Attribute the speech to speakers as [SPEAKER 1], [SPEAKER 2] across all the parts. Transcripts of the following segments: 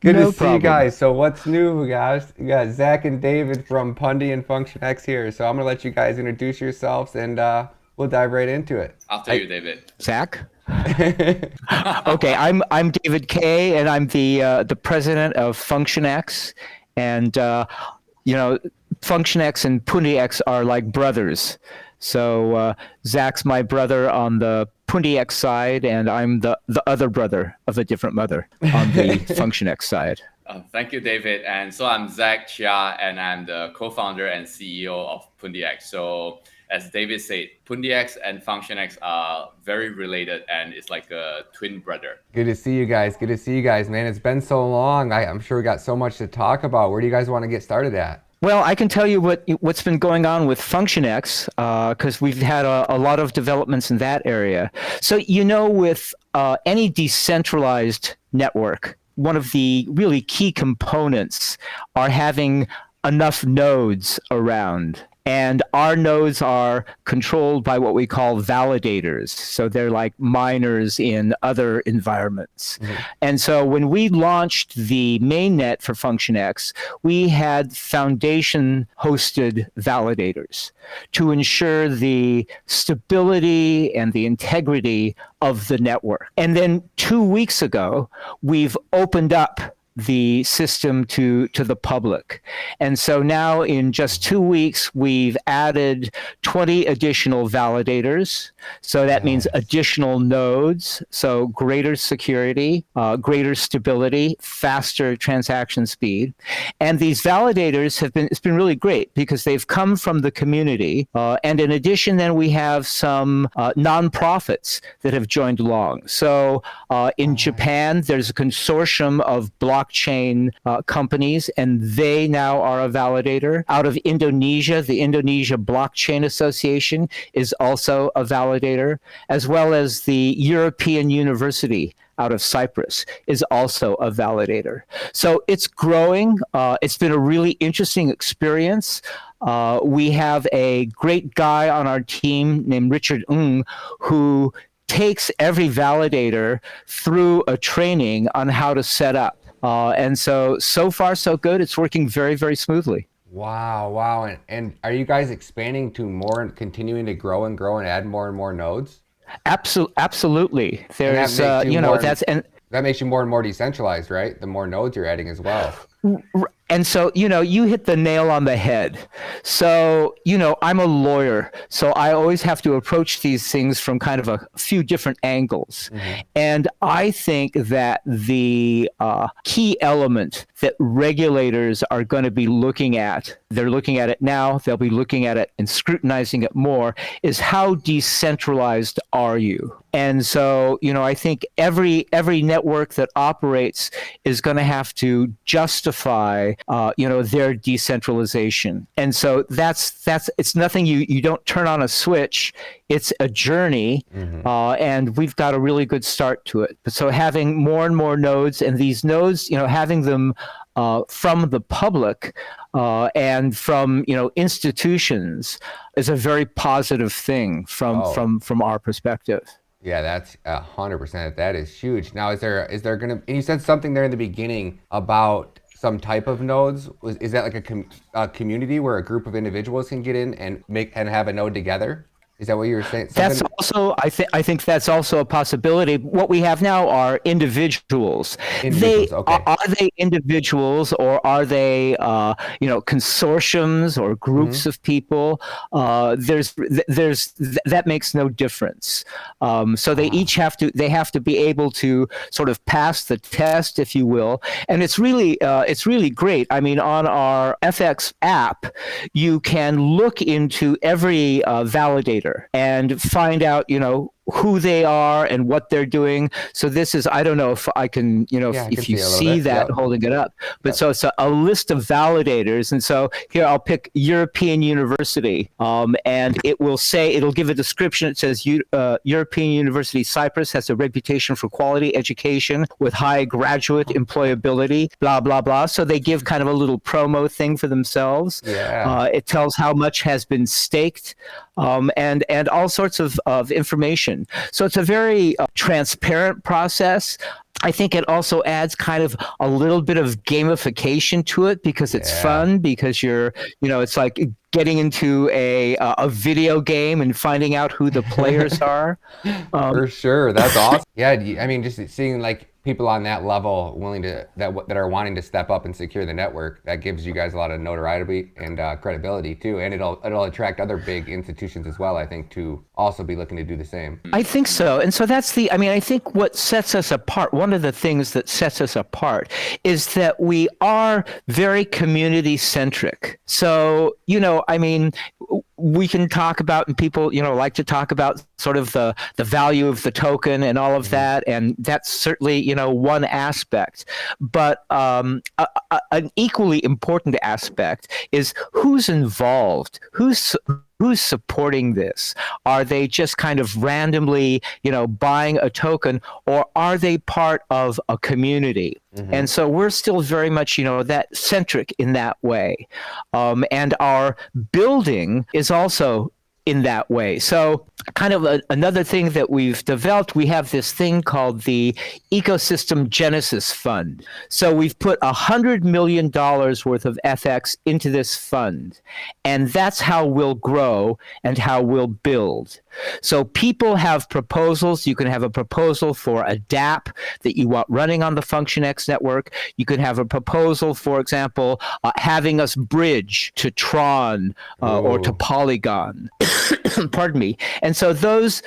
[SPEAKER 1] Good to
[SPEAKER 2] No
[SPEAKER 1] see you
[SPEAKER 2] problem.
[SPEAKER 1] guys. So what's new, guys? We got Zach and David from Pundy and functionx here. So I'm gonna let you guys introduce yourselves and we'll dive right into it.
[SPEAKER 3] After
[SPEAKER 2] I,
[SPEAKER 3] you, David.
[SPEAKER 2] Zach? Okay, I'm David Kay, and I'm the president of functionx, and you know, functionx and pundix are like brothers. So Zach's my brother on the pundix side, and I'm the other brother of a different mother on the functionx side.
[SPEAKER 3] Thank you, David. And so I'm Zach Chia, and I'm the co-founder and CEO of pundix. So as David said, pundix and functionx are very related, and it's like a twin brother.
[SPEAKER 1] Good to see you guys. Good to see you guys, man. It's been so long. I'm sure we got so much to talk about. Where do you guys want to get started at?
[SPEAKER 2] Well, I can tell you what's been going on with functionx because we've had a lot of developments in that area. So, with any decentralized network, one of the really key components are having enough nodes around. And our nodes are controlled by what we call validators. So they're like miners in other environments. Mm-hmm. And so when we launched the mainnet for functionx, we had foundation hosted validators to ensure the stability and the integrity of the network. And then 2 weeks ago, we've opened up the system to the public. And so now in just 2 weeks, we've added 20 additional validators. So that means additional nodes. So greater security, greater stability, faster transaction speed. And these validators it's been really great because they've come from the community. And in addition, then we have some nonprofits that have joined along. So in Japan, there's a consortium of blockchain companies, and they now are a validator. Out of Indonesia, the Indonesia Blockchain Association is also a validator, as well as the European University out of Cyprus is also a validator. So it's growing. It's been a really interesting experience. We have a great guy on our team named Richard Ng, who takes every validator through a training on how to set up. And so far, so good. It's working very, very smoothly.
[SPEAKER 1] Wow. And are you guys expanding to more and continuing to grow and add more and more nodes?
[SPEAKER 2] Absolutely. There's,
[SPEAKER 1] that makes you more and more decentralized, right? The more nodes you're adding as well.
[SPEAKER 2] And so, you hit the nail on the head. So, I'm a lawyer, so I always have to approach these things from kind of a few different angles. Mm-hmm. And I think that the key element that regulators are going to be looking at, they're looking at it now, they'll be looking at it and scrutinizing it more, is how decentralized are you? And so, I think every network that operates is going to have to justify, their decentralization. And so that's it's nothing you don't turn on a switch. It's a journey, mm-hmm. And we've got a really good start to it. So having more and more nodes, and these nodes, having them from the public and from institutions is a very positive thing from our perspective.
[SPEAKER 1] Yeah, that's 100%. That is huge. Now, is there gonna? And you said something there in the beginning about some type of nodes. Is that like a community where a group of individuals can get in and have a node together? Is that what you were saying?
[SPEAKER 2] That's also, I think that's also a possibility. What we have now are individuals. Okay. Are they individuals, or are they, consortiums or groups mm-hmm. of people? That makes no difference. So they each have to be able to sort of pass the test, if you will. And it's really great. I mean, on our FX app, you can look into every validator and find out, who they are and what they're doing. So this is, I don't know if I can, if you see that holding it up, but so it's a list of validators. And so here I'll pick European University, and it'll give a description. It says European University Cyprus has a reputation for quality education with high graduate employability, blah, blah, blah. So they give kind of a little promo thing for themselves. Yeah. It tells how much has been staked, and all sorts of information. So it's a very transparent process. I think it also adds kind of a little bit of gamification to it because it's fun, because it's like getting into a video game and finding out who the players are.
[SPEAKER 1] For sure. That's awesome. Yeah. I mean, just seeing like people on that level willing to, that are wanting to step up and secure the network, that gives you guys a lot of notoriety and credibility too. And it'll attract other big institutions as well, I think, to also be looking to do the same.
[SPEAKER 2] I think so. And so I think what sets us apart, one of the things that sets us apart is that we are very community centric. So, we can talk about, and people, like to talk about sort of the value of the token and all of that. And that's certainly, one aspect. But an equally important aspect is who's involved, who's supporting this? Are they just kind of randomly, buying a token, or are they part of a community? And so we're still very much, that centric in that way. And our building is also in that way. So kind of another thing that we've developed, we have this thing called the Ecosystem Genesis Fund. So we've put $100 million worth of FX into this fund. And that's how we'll grow and how we'll build. So people have proposals. You can have a proposal for a dApp that you want running on the functionx network. You can have a proposal, for example, having us bridge to Tron or to Polygon. Pardon me. And so those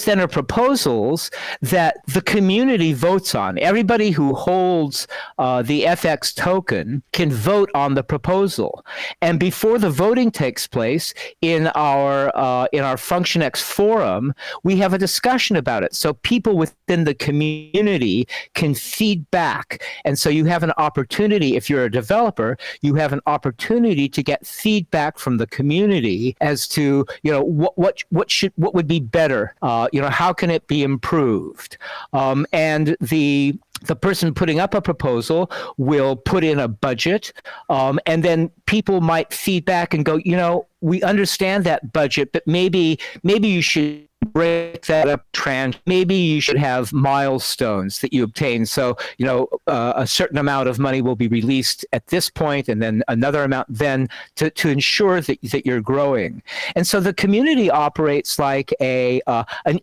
[SPEAKER 2] then are proposals that the community votes on. Everybody who holds the FX token can vote on the proposal. And before the voting takes place in our functionx forum, we have a discussion about it. So people within the community can feed back. And so you have an opportunity, if you're a developer, you have an opportunity to get feedback from the community as to, what would be better. How can it be improved? And the person putting up a proposal will put in a budget, and then people might feed back and go, we understand that budget, but maybe you should break that up, maybe you should have milestones that you obtain. So, a certain amount of money will be released at this point, and then another amount then to ensure that you're growing. And so the community operates like an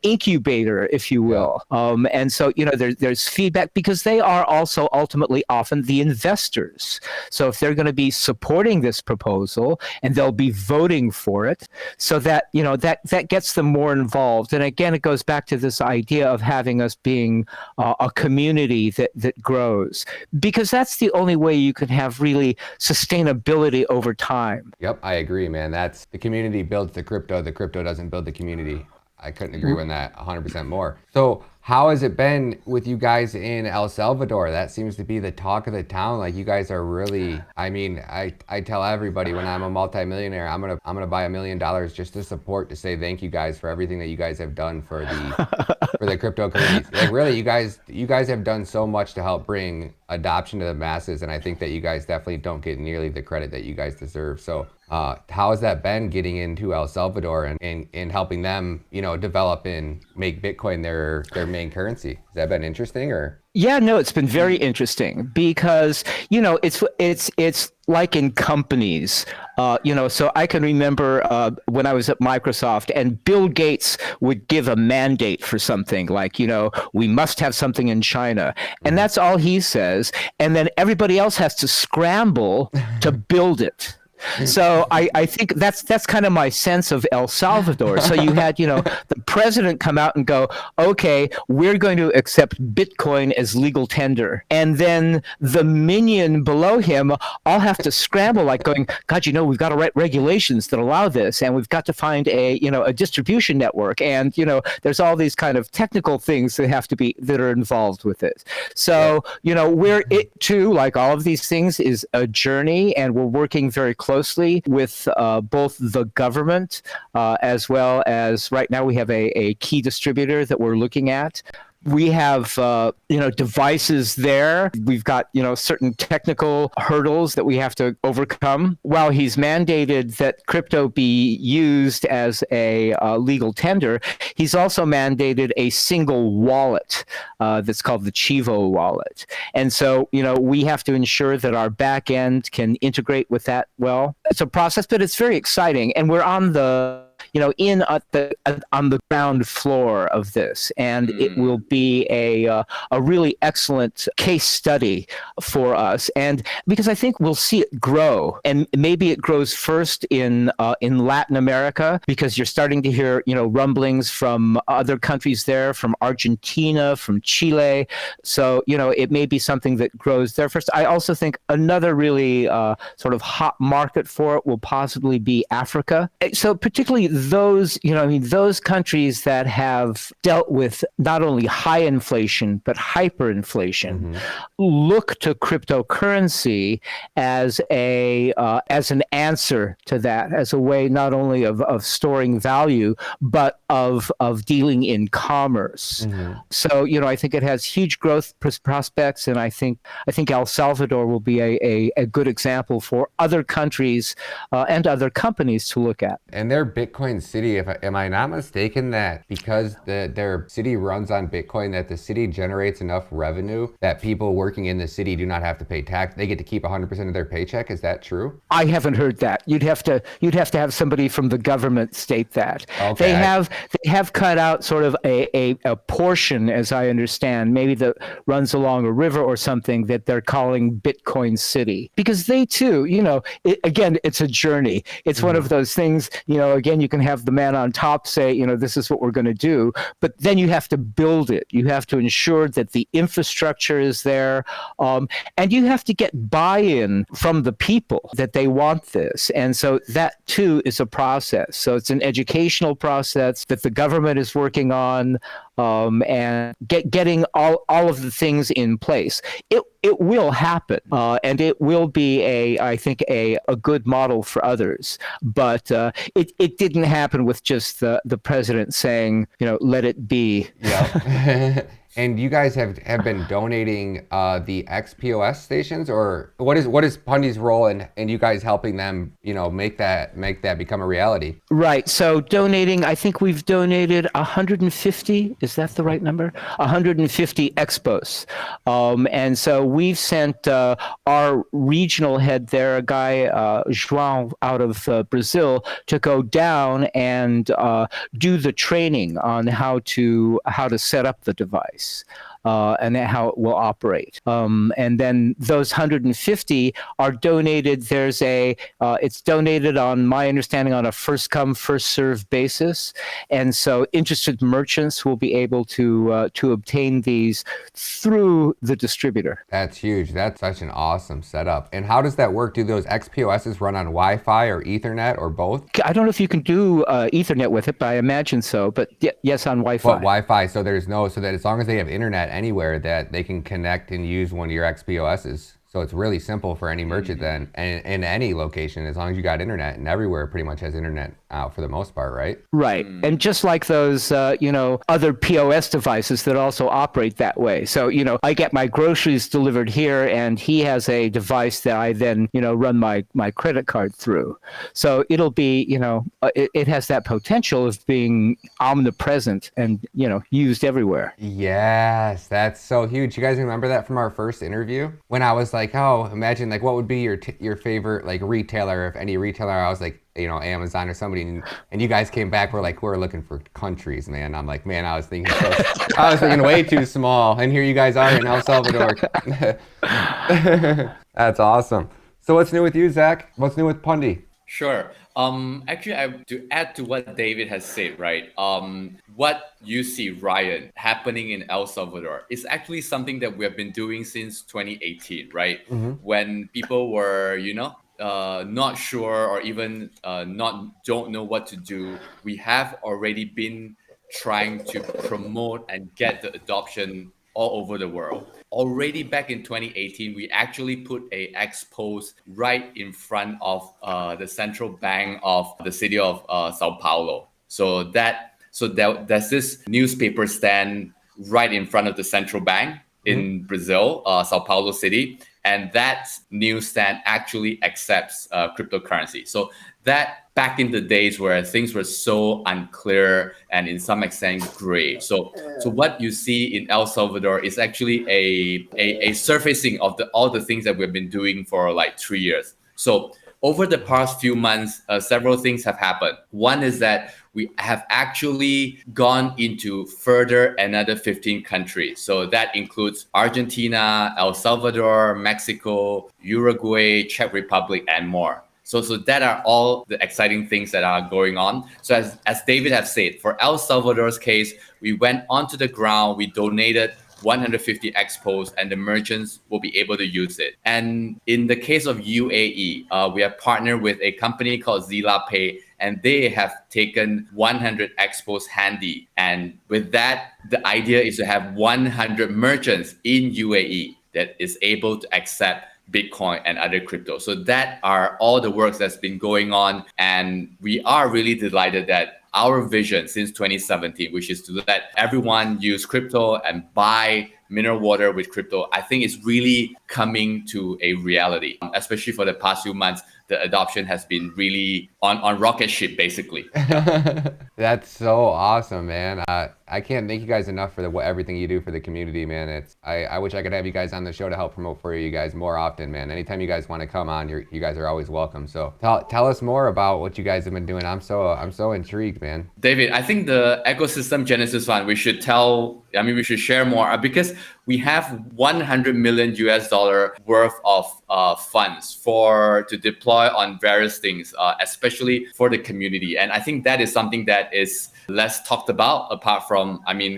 [SPEAKER 2] incubator, if you will. And so, there's feedback because they are also ultimately often the investors. So if they're going to be supporting this proposal and they'll be voting for it, so that, that gets them more involved. And again, it goes back to this idea of having us being a community that grows, because that's the only way you can have really sustainability over time.
[SPEAKER 1] Yep, I agree, man. That's the community builds the crypto doesn't build the community. I couldn't agree with that 100% more. So how has it been with you guys in El Salvador? That seems to be the talk of the town. Like, you guys are really, I tell everybody when I'm a multimillionaire, I'm gonna buy $1 million just to say thank you guys for everything that you guys have done for the crypto community. Like, really, you guys have done so much to help bring adoption to the masses, and I think that you guys definitely don't get nearly the credit that you guys deserve. So how has that been, getting into El Salvador and helping them, develop and make Bitcoin their main currency? Has that been interesting? Or
[SPEAKER 2] Yeah, no, it's been very interesting because, it's like in companies, so I can remember when I was at Microsoft and Bill Gates would give a mandate for something like, we must have something in China. And that's all he says. And then everybody else has to scramble to build it. So I think that's kind of my sense of El Salvador. So you had, the president come out and go, okay, we're going to accept Bitcoin as legal tender. And then the minion below him all have to scramble, like going, God, we've got to write regulations that allow this. And we've got to find a distribution network. And, there's all these kind of technical things that are involved with it. So, it too, like all of these things, is a journey, and we're working very closely with both the government as well as, right now we have a key distributor that we're looking at. We have, devices there. We've got, certain technical hurdles that we have to overcome. While he's mandated that crypto be used as a legal tender, he's also mandated a single wallet that's called the Chivo wallet. And so, we have to ensure that our back end can integrate with that well. It's a process, but it's very exciting. And we're on the on the ground floor of this, and it will be a really excellent case study for us. And because I think we'll see it grow, and maybe it grows first in Latin America, because you're starting to hear rumblings from other countries there, from Argentina, from Chile. So it may be something that grows there first. I also think another really sort of hot market for it will possibly be Africa. So particularly those countries that have dealt with not only high inflation but hyperinflation look to cryptocurrency as an answer to that, as a way not only of storing value but of dealing in commerce. So I think it has huge growth prospects, and I think El Salvador will be a good example for other countries and other companies to look at.
[SPEAKER 1] And their Bitcoin city, am I not mistaken, that because their city runs on Bitcoin, that the city generates enough revenue that people working in the city do not have to pay tax? They get to keep 100% of their paycheck. Is that true?
[SPEAKER 2] I haven't heard that. You'd have to have somebody from the government state that.
[SPEAKER 1] Okay.
[SPEAKER 2] They have cut out sort of a portion, as I understand, maybe that runs along a river or something, that they're calling Bitcoin City, because they too, again, it's a journey. It's one of those things, again, you can have the man on top say, this is what we're going to do, but then you have to build it. You have to ensure that the infrastructure is there, and you have to get buy-in from the people that they want this. And so that too is a process. So it's an educational process that the government is working on, and getting all of the things in place. It will happen, and it will be I think a good model for others. But it didn't happen with just the president saying, let it be.
[SPEAKER 1] Yeah. And you guys have been donating the XPOS stations, or what is Pundy's role in you guys helping them, make that become a reality?
[SPEAKER 2] Right. So donating, I think we've donated 150. Is that the right number? 150 expos. And so we've sent our regional head there, a guy, João, out of Brazil, to go down and do the training on how to set up the device. And how it will operate. And then those 150 are donated. It's donated, on my understanding, on a first come, first served basis. And so interested merchants will be able to obtain these through the distributor.
[SPEAKER 1] That's huge. That's such an awesome setup. And how does that work? Do those XPOSs run on Wi-Fi or Ethernet or both?
[SPEAKER 2] I don't know if you can do Ethernet with it, but I imagine so. But yes, on Wi-Fi.
[SPEAKER 1] But Wi-Fi, so that as long as they have internet anywhere, that they can connect and use one of your XPOSs. So it's really simple for any merchant then, and in any location, as long as you got internet, and everywhere pretty much has internet out for the most part, right?
[SPEAKER 2] Right. And just like those, other POS devices that also operate that way. So, I get my groceries delivered here, and he has a device that I then, run my credit card through. So it'll be, it has that potential of being omnipresent and, used everywhere.
[SPEAKER 1] Yes, that's so huge. You guys remember that from our first interview? When I was like, oh, imagine like what would be your favorite like retailer, if any retailer. I was like, Amazon or somebody, and you guys came back, we're looking for countries, man. I'm like, man, I was thinking way too small, and here you guys are in El Salvador. That's awesome. So what's new with you, Zach? What's new with Pundy?
[SPEAKER 3] Sure. Actually, to add to what David has said, right? What you see, Ryan, happening in El Salvador is actually something that we have been doing since 2018, right? When people were, not sure, or even don't know what to do. We have already been trying to promote and get the adoption all over the world. Already back in 2018, we actually put a expos right in front of the central bank of the city of Sao Paulo. So there's this newspaper stand right in front of the central bank in Brazil, Sao Paulo city. And that newsstand actually accepts cryptocurrency. So that back in the days where things were so unclear and in some extent gray. So what you see in El Salvador is actually a surfacing of all the things that we've been doing for like 3 years. So over the past few months, several things have happened. One is that we have actually gone into further another 15 countries. So that includes Argentina, El Salvador, Mexico, Uruguay, Czech Republic, and more. So that are all the exciting things that are going on. So as David has said, for El Salvador's case, we went onto the ground, we donated 150 expos, and the merchants will be able to use it. And in the case of UAE, we have partnered with a company called Zila Pay, and they have taken 100 expos handy. And with that, the idea is to have 100 merchants in UAE that is able to accept Bitcoin and other crypto. So that are all the works that's been going on. And we are really delighted that our vision since 2017, which is to let everyone use crypto and buy mineral water with crypto, I think is really coming to a reality. Especially for the past few months, the adoption has been really on rocket ship, basically. Yeah.
[SPEAKER 1] That's so awesome, man. I can't thank you guys enough for everything you do for the community, man. I wish I could have you guys on the show to help promote for you guys more often, man. Anytime you guys want to come on, you guys are always welcome. So tell us more about what you guys have been doing. I'm so intrigued, man.
[SPEAKER 3] David, I think the Ecosystem Genesis Fund, we should share more because we have $100 million worth of funds to deploy on various things, especially for the community. And I think that is something that is less talked about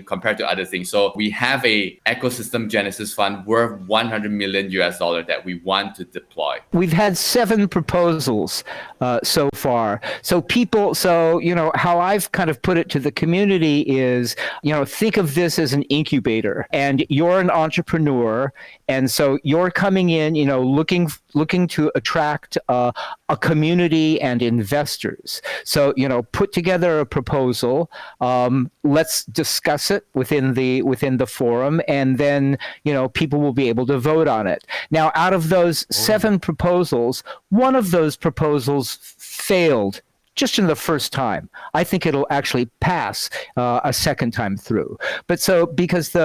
[SPEAKER 3] compared to other things. So we have a Ecosystem Genesis Fund worth $100 million that we want to deploy.
[SPEAKER 2] We've had 7 proposals so far. So how I've kind of put it to the community is, think of this as an incubator, and you're an entrepreneur, and so you're coming in, looking to attract a community and investors. So, put together a proposal. Let's discuss it within the forum, and then people will be able to vote on it. Now, out of those 7 proposals, one of those proposals failed just in the first time. I think it'll actually pass a second time through. But because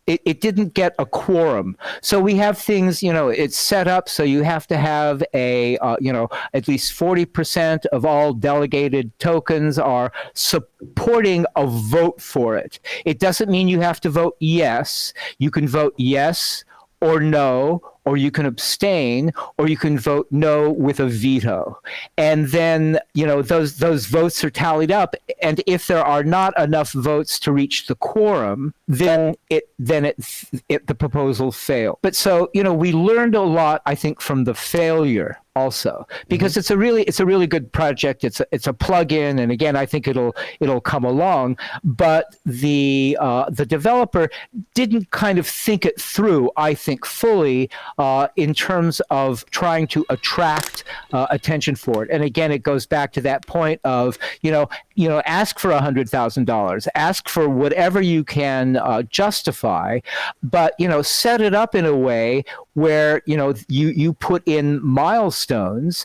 [SPEAKER 2] it didn't get a quorum. So we have things, it's set up so you have to have at least 40% of all delegated tokens are supporting a vote for it. It doesn't mean you have to vote yes. You can vote yes or no, or you can abstain, or you can vote no with a veto. And then, those votes are tallied up. And if there are not enough votes to reach the quorum, then the proposal failed. But we learned a lot, I think, from the failure also, because it's a really good project. It's a plugin, and again, I think it'll come along. But the developer didn't kind of think it through, I think, fully in terms of trying to attract attention for it. And again, it goes back to that point of ask for $100,000, ask for whatever you can justify, but set it up in a way where you put in milestones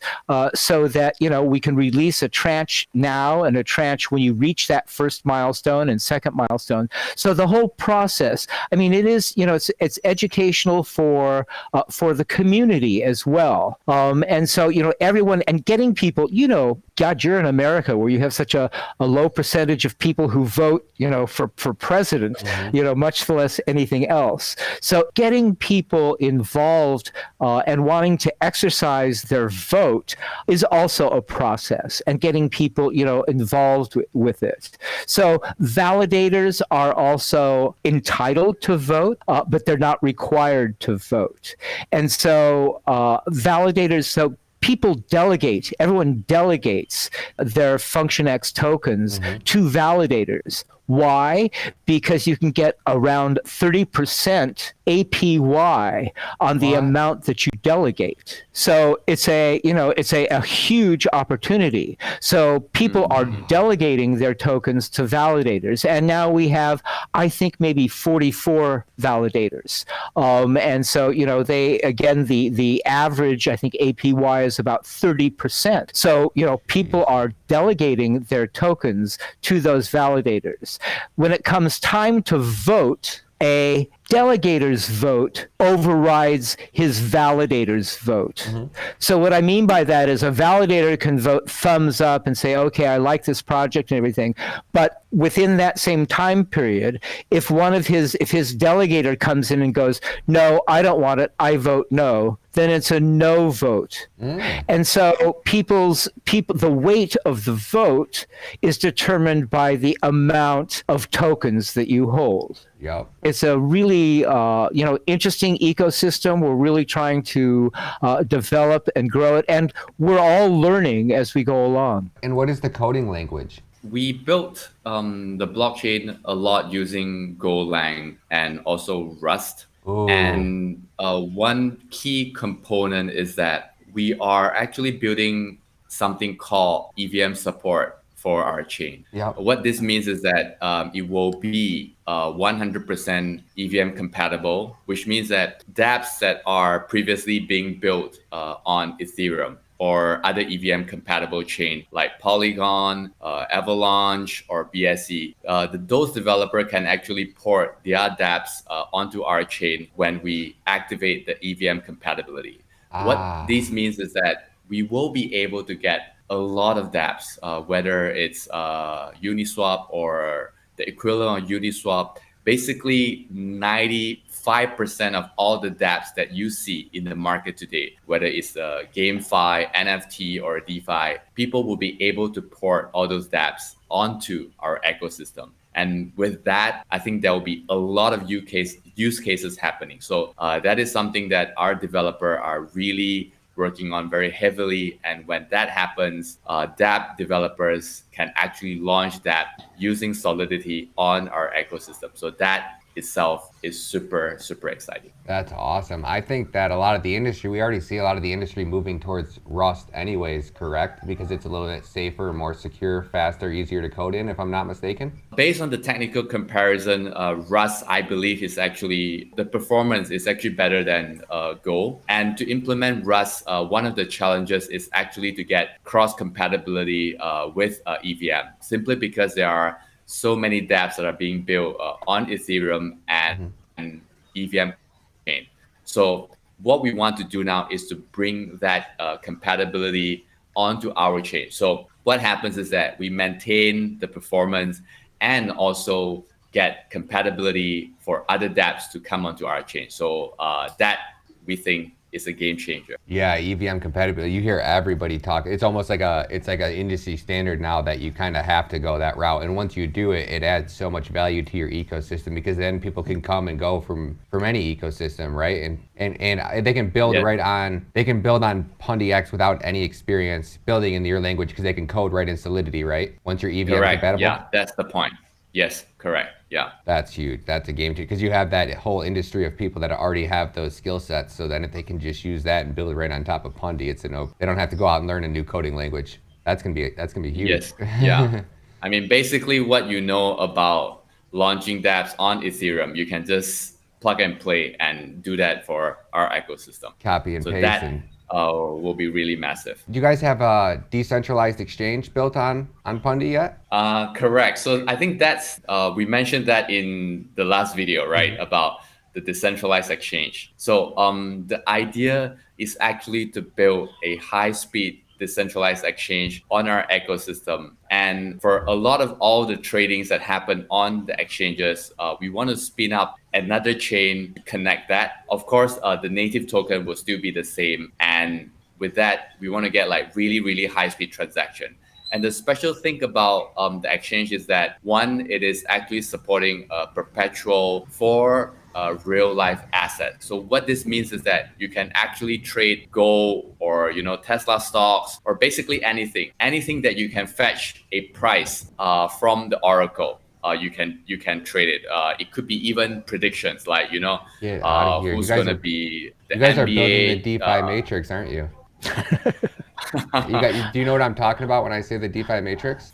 [SPEAKER 2] so that we can release a tranche now and a tranche when you reach that first milestone and second milestone. So the whole process, it is it's educational for the community as well. And so everyone, and getting people, God, you're in America where you have such a low percentage of people who vote for president, much less anything else. So getting people involved and wanting to exercise their vote is also a process, and getting people involved with it. So validators are also entitled to vote, but they're not required to vote. And so validators, people everyone delegates their functionx tokens to validators. Why? Because you can get around 30% APY on the
[SPEAKER 1] What?
[SPEAKER 2] amount that you delegate. So it's a huge opportunity. So people are delegating their tokens to validators, and now we have, I think, maybe 44 validators. And so the average, I think, APY is about 30%. So people are delegating their tokens to those validators. When it comes time to vote, a delegator's vote overrides his validator's vote. Mm-hmm. So what I mean by that is a validator can vote thumbs up and say, okay, I like this project and everything. But within that same time period, if his delegator comes in and goes, no, I don't want it, I vote no, then it's a no vote. And so the weight of the vote is determined by the amount of tokens that you hold.
[SPEAKER 1] Yep.
[SPEAKER 2] It's a really interesting ecosystem. We're really trying to develop and grow it, and we're all learning as we go along.
[SPEAKER 1] And what is the coding language?
[SPEAKER 3] We built the blockchain a lot using Golang and also Rust. Ooh. And one key component is that we are actually building something called EVM Support for our chain. Yep. What this means is that it will be 100% EVM compatible, which means that dApps that are previously being built on Ethereum or other EVM compatible chain like Polygon, Avalanche, or BSC, those developers can actually port their dApps onto our chain when we activate the EVM compatibility. What this means is that we will be able to get a lot of dApps, whether it's Uniswap or the equivalent of Uniswap. Basically, 95% of all the dApps that you see in the market today, whether it's GameFi, NFT, or DeFi, people will be able to port all those dApps onto our ecosystem. And with that, I think there will be a lot of use cases happening. So that is something that our developers are really working on very heavily. And when that happens, dApp developers can actually launch dApp using Solidity on our ecosystem. So that itself is super, super exciting.
[SPEAKER 1] That's awesome. I think that a lot of the industry, we already see a lot of the industry moving towards Rust anyways, correct? Because it's a little bit safer, more secure, faster, easier to code in, if I'm not mistaken.
[SPEAKER 3] Based on the technical comparison, Rust, I believe, is actually, the performance is actually better than Go. And to implement Rust, one of the challenges is actually to get cross-compatibility with EVM, simply because there are so many dApps that are being built on Ethereum and EVM chain. So what we want to do now is to bring that compatibility onto our chain. So what happens is that we maintain the performance and also get compatibility for other dApps to come onto our chain. So that we think is a game changer.
[SPEAKER 1] Yeah, EVM compatibility. You hear everybody talk. It's almost like an industry standard now that you kind of have to go that route. And once you do it, it adds so much value to your ecosystem because then people can come and go from any ecosystem, right? And they can build on pundix without any experience building in your language because they can code right in Solidity, right? Once you're EVM compatible.
[SPEAKER 3] Yeah, that's the point. Yes, correct. Yeah.
[SPEAKER 1] That's huge. That's a game changer because you have that whole industry of people that already have those skill sets. So then if they can just use that and build it right on top of Pundy, they don't have to go out and learn a new coding language. That's gonna be huge.
[SPEAKER 3] Yes. Yeah. I mean, basically what you know about launching dApps on Ethereum, you can just plug and play and do that for our ecosystem.
[SPEAKER 1] Copy and paste.
[SPEAKER 3] Will be really massive.
[SPEAKER 1] Do you guys have a decentralized exchange built on Pundy yet?
[SPEAKER 3] Correct. So I think that's we mentioned that in the last video, right? About the decentralized exchange. So the idea is actually to build a high-speed decentralized exchange on our ecosystem. And for a lot of all the tradings that happen on the exchanges, we want to spin up another chain to connect that. Of course, the native token will still be the same. And with that, we want to get like really, really high-speed transaction. And the special thing about the exchange is that one, it is actually supporting perpetual for real life asset. So what this means is that you can actually trade gold or Tesla stocks or basically anything that you can fetch a price from the Oracle. you can trade it. It could be even predictions, like
[SPEAKER 1] Get out of here.
[SPEAKER 3] who's gonna be the
[SPEAKER 1] You guys are building the
[SPEAKER 3] NBA.
[SPEAKER 1] DeFi matrix, aren't you? Do you know what I'm talking about when I say the DeFi matrix?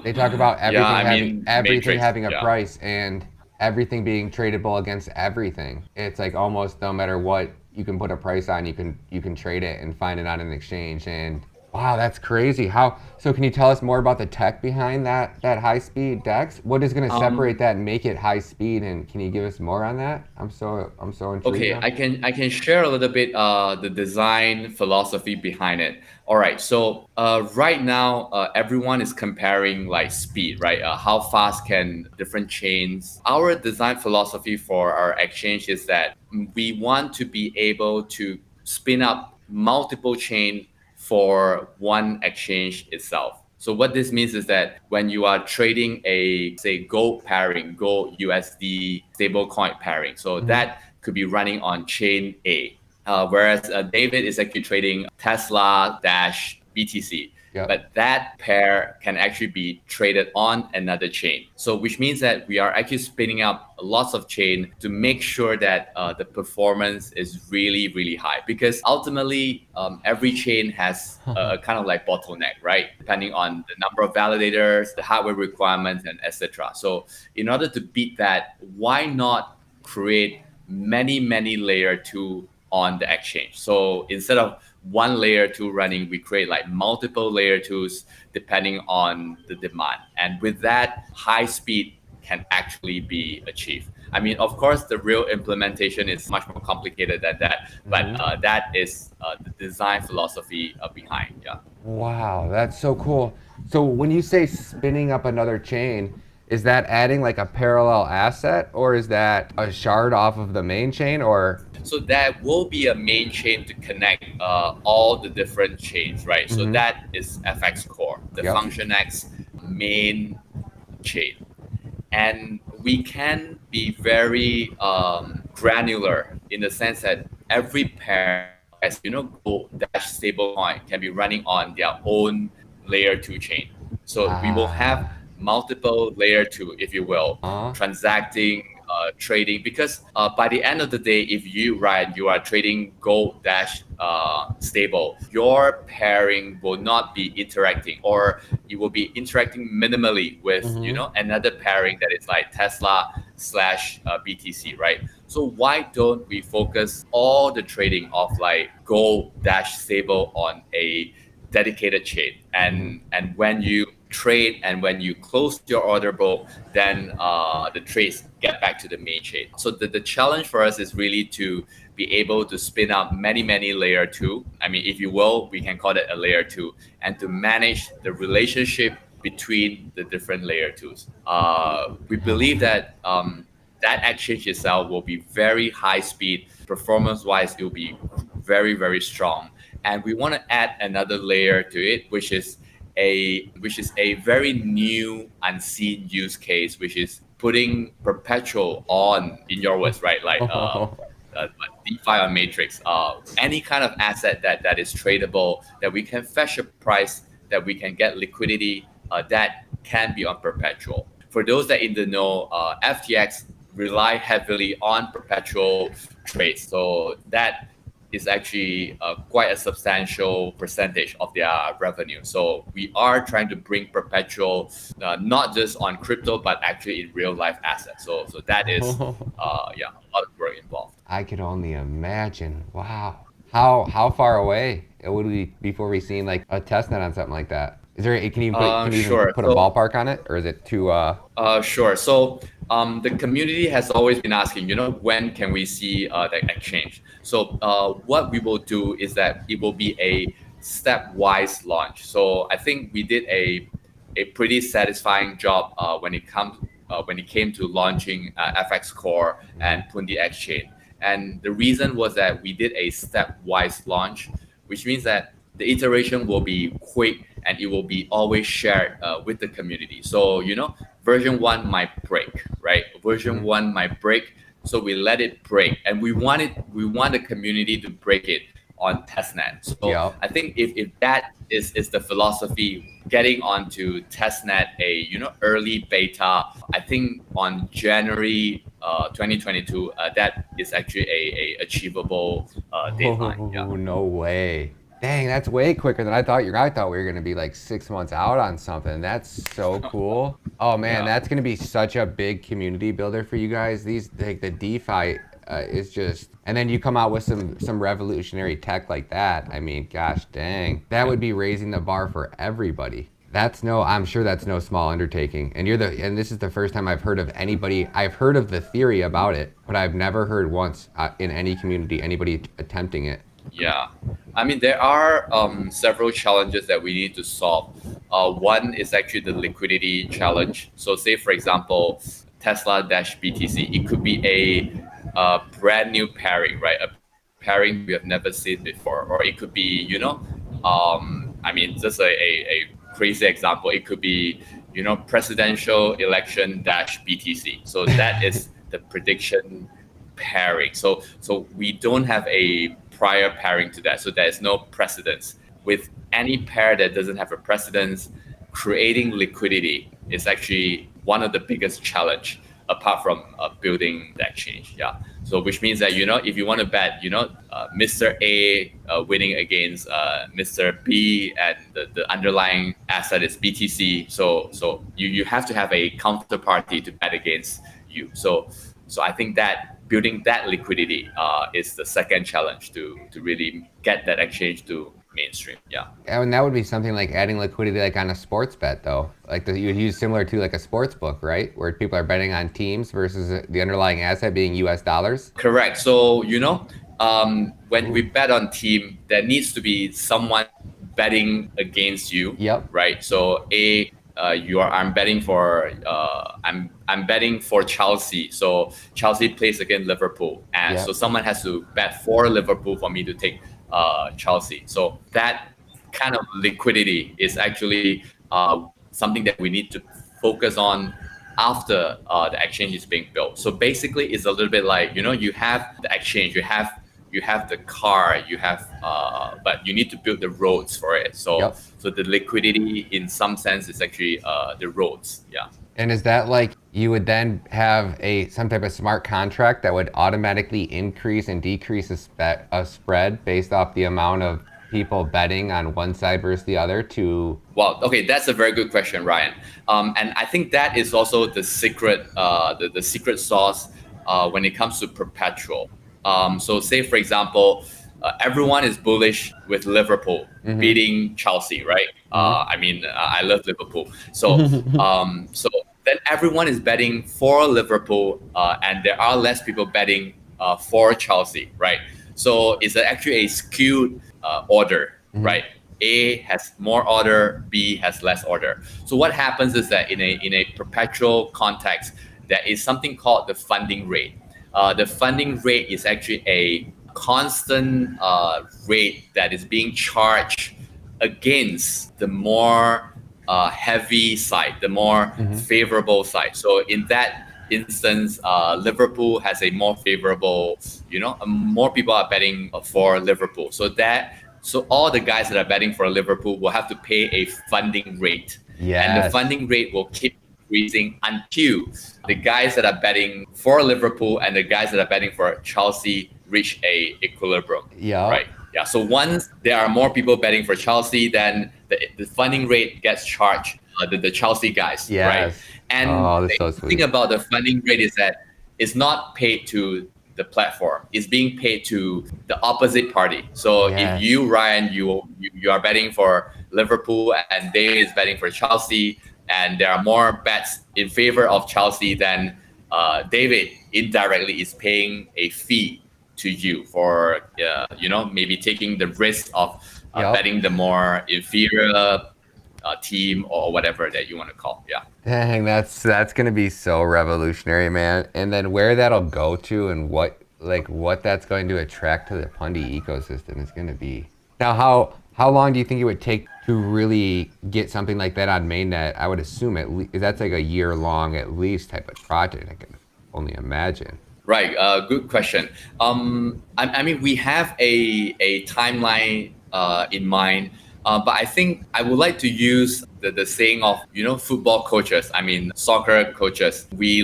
[SPEAKER 1] They talk about
[SPEAKER 3] Yeah,
[SPEAKER 1] everything
[SPEAKER 3] I
[SPEAKER 1] having
[SPEAKER 3] mean
[SPEAKER 1] everything
[SPEAKER 3] Matrix.
[SPEAKER 1] having a
[SPEAKER 3] Yeah.
[SPEAKER 1] price and everything being tradable against everything. It's like almost no matter what you can put a price on, you can trade it and find it on an exchange. And wow, that's crazy. So can you tell us more about the tech behind that high speed DEX? What is going to separate that and make it high speed? And can you give us more on that? I'm so intrigued
[SPEAKER 3] Okay,
[SPEAKER 1] now.
[SPEAKER 3] I can share a little bit the design philosophy behind it. All right, so right now everyone is comparing like speed, right? How fast can different chains? Our design philosophy for our exchange is that we want to be able to spin up multiple chain for one exchange itself. So what this means is that when you are trading a say gold pairing, gold USD stablecoin pairing, so that could be running on chain A, whereas David is actually trading Tesla dash BTC.
[SPEAKER 1] Yep.
[SPEAKER 3] But that pair can actually be traded on another chain. So which means that we are actually spinning up lots of chain to make sure that the performance is really, really high. Because ultimately, every chain has a kind of like bottleneck, right? Depending on the number of validators, the hardware requirements, and etc. So in order to beat that, why not create many layer two on the exchange? So instead of one layer two running, we create like multiple layer twos depending on the demand. And with that, high speed can actually be achieved. I mean, of course, the real implementation is much more complicated than that, but that is the design philosophy behind. Yeah.
[SPEAKER 1] Wow, that's so cool. So when you say spinning up another chain, is that adding like a parallel asset or is that a shard off of the main chain or
[SPEAKER 3] So that will be a main chain to connect all the different chains, right? So that is FX core, the
[SPEAKER 1] Yep.
[SPEAKER 3] functionx main chain. And we can be very granular in the sense that every pair, as Gold Dash stablecoin can be running on their own layer two chain. So we will have
[SPEAKER 1] ah
[SPEAKER 3] multiple layer two, if you will,
[SPEAKER 1] uh
[SPEAKER 3] transacting, trading. Because by the end of the day, if you are trading Gold Dash stable, your pairing will not be interacting, or you will be interacting minimally with another pairing that is like Tesla slash BTC, right? So why don't we focus all the trading of like Gold Dash stable on a dedicated chain, and when you trade and when you close your order book, then the trades get back to the main chain. So the challenge for us is really to be able to spin up many layer two. I mean, if you will, we can call it a layer two, and to manage the relationship between the different layer twos. We believe that that exchange itself will be very high speed, performance wise it will be very strong, and we want to add another layer to it, which is a very new unseen use case, which is putting perpetual on, in your words, right? Like DeFi on Matrix, any kind of asset that is tradable, that we can fetch a price, that we can get liquidity, that can be on perpetual. For those that in the know, FTX rely heavily on perpetual trades, so that is actually quite a substantial percentage of their revenue. So we are trying to bring perpetual, not just on crypto, but actually in real life assets. So that is, yeah, a lot of work involved.
[SPEAKER 1] I could only imagine. Wow. How far away would we before we seen like a test net on something like that? Is there can you even
[SPEAKER 3] Sure.
[SPEAKER 1] put a
[SPEAKER 3] So
[SPEAKER 1] ballpark on it or is it too
[SPEAKER 3] Sure. So the community has always been asking, when can we see the exchange? So what we will do is that it will be a stepwise launch. So I think we did a pretty satisfying job when it came to launching FX Core and Pundy Exchange. And the reason was that we did a stepwise launch, which means that the iteration will be quick and it will be always shared with the community. So version one might break, right? Version one might break, so we let it break, and we want the community to break it on testnet. So
[SPEAKER 1] yeah.
[SPEAKER 3] I think if that is the philosophy, getting onto testnet early beta. I think on January 2022. That is actually a achievable deadline. Yeah.
[SPEAKER 1] Oh, no way. Dang, that's way quicker than I thought. I thought we were gonna be like 6 months out on something. That's so cool. Oh man,
[SPEAKER 3] Yeah.
[SPEAKER 1] that's gonna be such a big community builder for you guys. These like the DeFi is just, and then you come out with some revolutionary tech like that. I mean, gosh, dang, that would be raising the bar for everybody. I'm sure that's no small undertaking. And this is the first time I've heard of anybody. I've heard of the theory about it, but I've never heard once in any community anybody attempting it.
[SPEAKER 3] Yeah, I mean there are several challenges that we need to solve. One is actually the liquidity challenge. So, say for example, Tesla dash BTC, it could be a brand new pairing, right? A pairing we have never seen before, or it could be, I mean, just a crazy example. It could be, presidential election dash BTC. So that is the prediction pairing. So we don't have a prior pairing to that. So there's no precedence. With any pair that doesn't have a precedence, creating liquidity is actually one of the biggest challenge apart from building the exchange. Yeah. So which means that, if you want to bet, Mr. A winning against Mr. B and the underlying asset is BTC. So you have to have a counterparty to bet against you. So I think that building that liquidity is the second challenge to really get that exchange to mainstream. Yeah.
[SPEAKER 1] And that would be something like adding liquidity like on a sports bet though. Like you would use similar to like a sports book, right? Where people are betting on teams versus the underlying asset being US dollars.
[SPEAKER 3] Correct. So, when we bet on team, there needs to be someone betting against you.
[SPEAKER 1] Yep.
[SPEAKER 3] Right. So I'm betting for I'm betting for Chelsea. So Chelsea plays against Liverpool, and
[SPEAKER 1] Yep.
[SPEAKER 3] so someone has to bet for Liverpool for me to take Chelsea. So that kind of liquidity is actually something that we need to focus on after the exchange is being built. So basically, it's a little bit like, you have the exchange, you have the car, but you need to build the roads for it. So
[SPEAKER 1] Yep.
[SPEAKER 3] so the liquidity in some sense is actually the roads. Yeah.
[SPEAKER 1] And is that like you would then have some type of smart contract that would automatically increase and decrease a spread based off the amount of people betting on one side versus the other to?
[SPEAKER 3] Well, okay, that's a very good question, Ryan. And I think that is also the secret, the secret sauce when it comes to perpetual. So say, for example, everyone is bullish with Liverpool beating Chelsea, right? I mean, I love Liverpool. So so then everyone is betting for Liverpool, and there are less people betting for Chelsea, right? So it's actually a skewed order, right? A has more order, B has less order. So what happens is that in a perpetual context, there is something called the funding rate. The funding rate is actually a constant rate that is being charged against the more heavy side, the more favorable side. So in that instance, Liverpool has a more favorable, more people are betting for Liverpool. So all the guys that are betting for Liverpool will have to pay a funding rate.
[SPEAKER 1] Yes.
[SPEAKER 3] And the funding rate will keep increasing until the guys that are betting for Liverpool and the guys that are betting for Chelsea reach a equilibrium.
[SPEAKER 1] Yeah.
[SPEAKER 3] Right. Yeah. So once there are more people betting for Chelsea, then the funding rate gets charged the Chelsea guys.
[SPEAKER 1] Yes.
[SPEAKER 3] Right. And
[SPEAKER 1] that's so
[SPEAKER 3] the
[SPEAKER 1] sweet.
[SPEAKER 3] thing about the funding rate is that it's not paid to the platform. It's being paid to the opposite party. So
[SPEAKER 1] Yes.
[SPEAKER 3] if you, Ryan, you are betting for Liverpool and David is betting for Chelsea, and there are more bets in favor of Chelsea, then David indirectly is paying a fee to you for maybe taking the risk of
[SPEAKER 1] Yep.
[SPEAKER 3] betting the more inferior team or whatever that you want to call. Yeah.
[SPEAKER 1] Dang, that's gonna be so revolutionary, man. And then where that'll go to and what that's going to attract to the Pundy ecosystem is gonna be. Now, how long do you think it would take to really get something like that on mainnet? I would assume that's like a year long at least type of project. I can only imagine.
[SPEAKER 3] Right. Good question. I mean, we have a timeline in mind. But I think I would like to use the saying of, football coaches, soccer coaches. We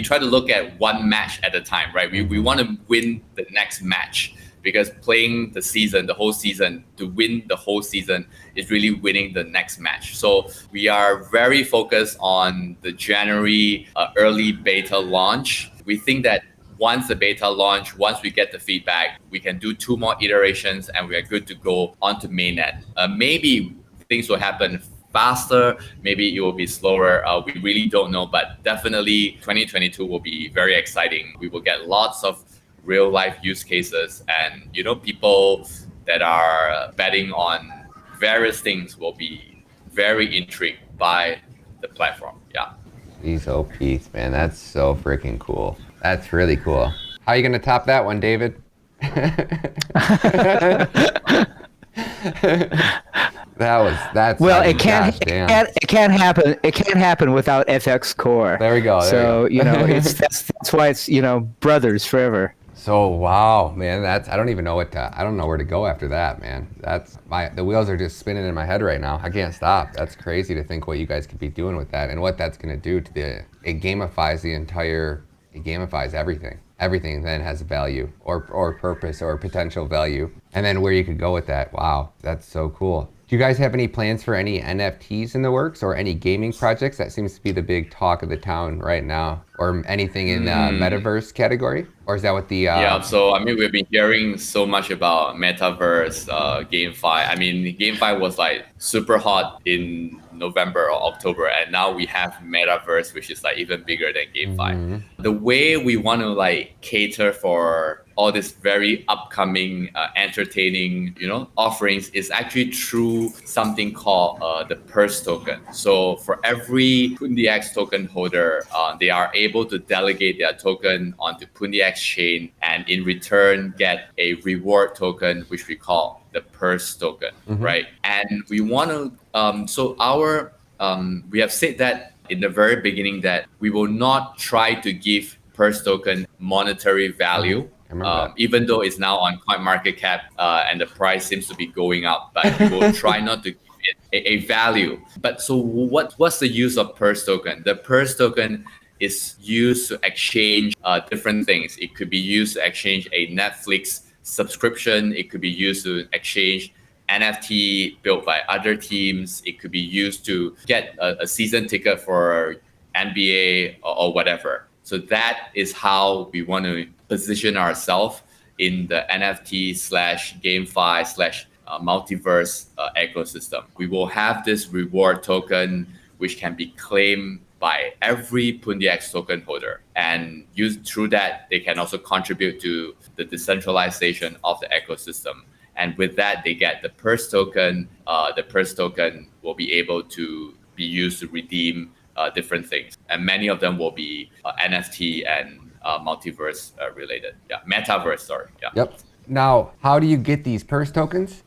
[SPEAKER 3] try to look at one match at a time, right? We want to win the next match, because playing the whole season, to win the whole season is really winning the next match. So we are very focused on the January early beta launch. We think that once the beta launch, once we get the feedback, we can do 2 more iterations and we are good to go onto mainnet. Maybe things will happen faster, maybe it will be slower. We really don't know, but definitely 2022 will be very exciting. We will get lots of real life use cases, and people that are betting on various things will be very intrigued by the platform. Yeah.
[SPEAKER 1] These OPs, man, that's so freaking cool. That's really cool. How are you gonna top that one, David? That's
[SPEAKER 2] well,
[SPEAKER 1] I mean,
[SPEAKER 2] it can't happen. It can't happen without FX Core.
[SPEAKER 1] There we go.
[SPEAKER 2] So that's why it's brothers forever.
[SPEAKER 1] So wow, man, I don't even know I don't know where to go after that, man. The wheels are just spinning in my head right now. I can't stop. That's crazy to think what you guys could be doing with that and what that's gonna do to it gamifies it gamifies everything. Everything then has value or purpose or potential value. And then where you could go with that. Wow, that's so cool. Do you guys have any plans for any NFTs in the works or any gaming projects? That seems to be the big talk of the town right now. Or anything in the metaverse category? Or is that what the...
[SPEAKER 3] Yeah, so we've been hearing so much about metaverse, GameFi. GameFi was like super hot in November or October, and now we have metaverse, which is like even bigger than GameFi. The way we want to cater for all this very upcoming entertaining offerings is actually through something called the purse token. So for every pundix token holder, they are able to delegate their token onto pundix chain, and in return get a reward token, which we call the purse token, right? And we want to we have said that in the very beginning that we will not try to give purse token monetary value. Even though it's now on CoinMarketCap and the price seems to be going up, but we will try not to give it a value. But so what's the use of purse token? The purse token is used to exchange different things. It could be used to exchange a Netflix subscription. It could be used to exchange NFT built by other teams. It could be used to get a season ticket for NBA or whatever. So that is how we want to position ourselves in the NFT / GameFi / multiverse ecosystem. We will have this reward token, which can be claimed by every pundix token holder, and through that, they can also contribute to the decentralization of the ecosystem. And with that, they get the purse token. The purse token will be able to be used to redeem different things, and many of them will be NFT and multiverse related. Yeah, metaverse. Sorry. Yeah.
[SPEAKER 1] Yep. Now, how do you get these purse tokens?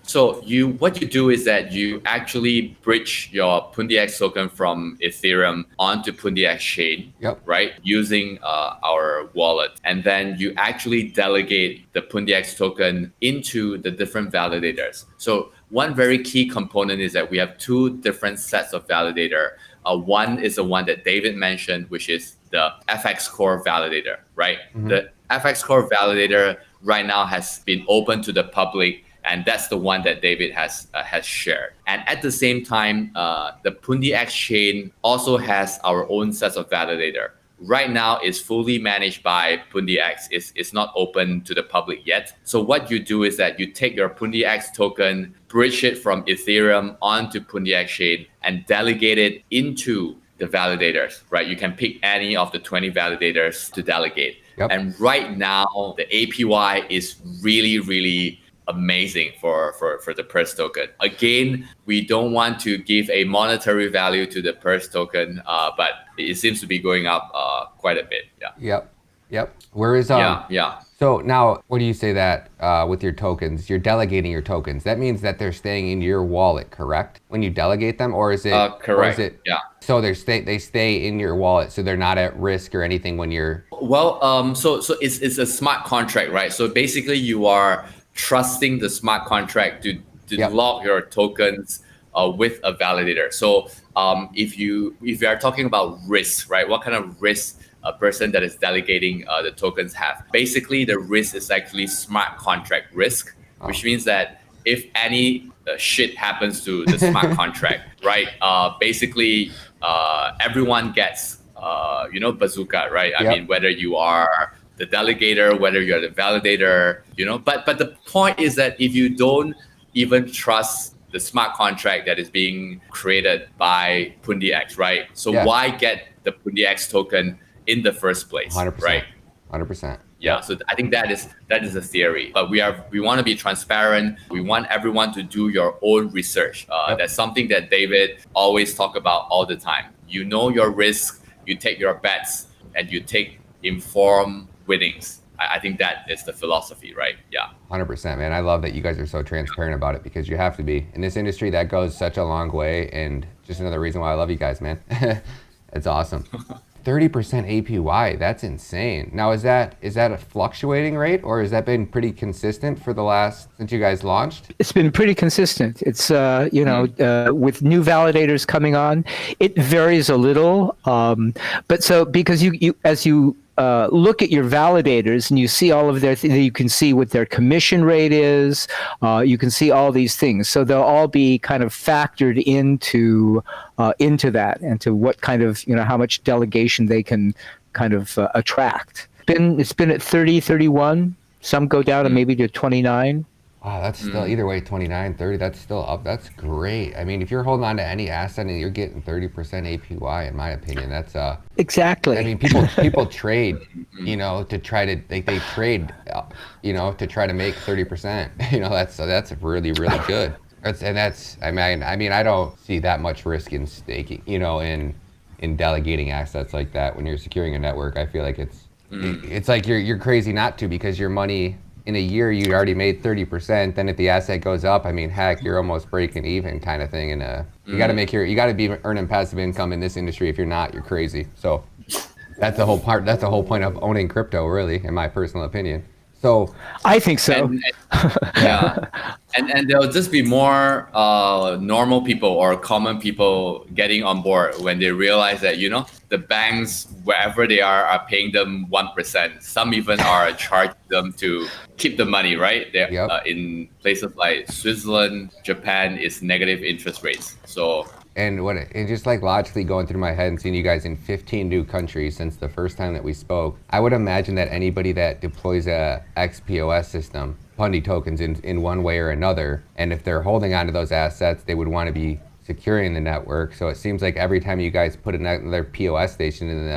[SPEAKER 3] So what you do is that you actually bridge your pundix token from Ethereum onto pundix chain, right? Using our wallet, and then you actually delegate the pundix token into the different validators. So one very key component is that we have 2 different sets of validator. One is the one that David mentioned, which is the FX Core validator, right? The FX Core validator right now has been open to the public, and that's the one that David has shared. And at the same time, the pundix chain also has our own sets of validator. Right now, it's fully managed by pundix. It's not open to the public yet. So what you do is that you take your pundix token, bridge it from Ethereum onto pundix chain, and delegate it into the validators, right? You can pick any of the 20 validators to delegate. And right now, the APY is really, really amazing for the purse token. Again, we don't want to give a monetary value to the purse token, but it seems to be going up quite a bit. Yeah.
[SPEAKER 1] Yep. Where is
[SPEAKER 3] Yeah.
[SPEAKER 1] So now, what do you say that with your tokens? You're delegating your tokens. That means that they're staying in your wallet, correct? When you delegate them, or is it
[SPEAKER 3] correct?
[SPEAKER 1] Yeah. So they stay in your wallet, so they're not at risk or anything when you're.
[SPEAKER 3] Well, so it's a smart contract, right? So basically, you are trusting the smart contract
[SPEAKER 1] Yep.
[SPEAKER 3] lock your tokens with a validator. So if you are talking about risk, right? What kind of risk a person that is delegating the tokens have? Basically, the risk is actually smart contract risk, which means that if any shit happens to the smart contract, right? Basically, everyone gets bazooka, right? I
[SPEAKER 1] Yep.
[SPEAKER 3] mean, whether you are the delegator, whether you're the validator, but the point is that if you don't even trust the smart contract that is being created by pundix, right? So why get the pundix token in the first place,
[SPEAKER 1] 100%,
[SPEAKER 3] right?
[SPEAKER 1] 100%.
[SPEAKER 3] Yeah,
[SPEAKER 1] Yep.
[SPEAKER 3] so I think that is the theory. But we want to be transparent. We want everyone to do your own research. That's something that David always talk about all the time. You know your risk, you take your bets, and you take informed winnings. I think that is the philosophy, right? Yeah.
[SPEAKER 1] 100%, man. I love that you guys are so transparent about it, because you have to be. In this industry, that goes such a long way, and just another reason why I love you guys, man. It's awesome. 30% APY, that's insane. Now, is that a fluctuating rate, or has that been pretty consistent for the last, since you guys launched?
[SPEAKER 2] It's been pretty consistent. It's with new validators coming on, it varies a little. But so because you as you look at your validators and you see all of their you can see what their commission rate is. You can see all these things, so they'll all be kind of factored into that, and to what kind of how much delegation they can kind of attract. It's been at 30, 31. Some go down to maybe to 29.
[SPEAKER 1] Wow, that's still, either way, 29, 30, that's still up. That's great. I mean, if you're holding on to any asset and you're getting 30% APY, in my opinion, that's
[SPEAKER 2] exactly.
[SPEAKER 1] I mean, people trade, to try to they trade, to try to make 30%. That's really, really good. I mean, I don't see that much risk in staking, in delegating assets like that. When you're securing a network, I feel like it's like you're crazy not to, because your money in a year you already made 30%. Then if the asset goes up, I mean, heck, you're almost breaking even, kind of thing. And you got to be earning passive income in this industry. If you're not, you're crazy. So that's the whole part. That's the whole point of owning crypto, really, in my personal opinion. So
[SPEAKER 2] I think so.
[SPEAKER 3] And there'll just be more normal people or common people getting on board when they realize that the banks, wherever they are paying them 1%. Some even are charging them to keep the money, right? In places like Switzerland, Japan, is negative interest rates. So.
[SPEAKER 1] And just like logically going through my head and seeing you guys in 15 new countries since the first time that we spoke, I would imagine that anybody that deploys a XPOS system, Pundy tokens in one way or another, and if they're holding onto those assets, they would want to be securing the network. So it seems like every time you guys put another POS station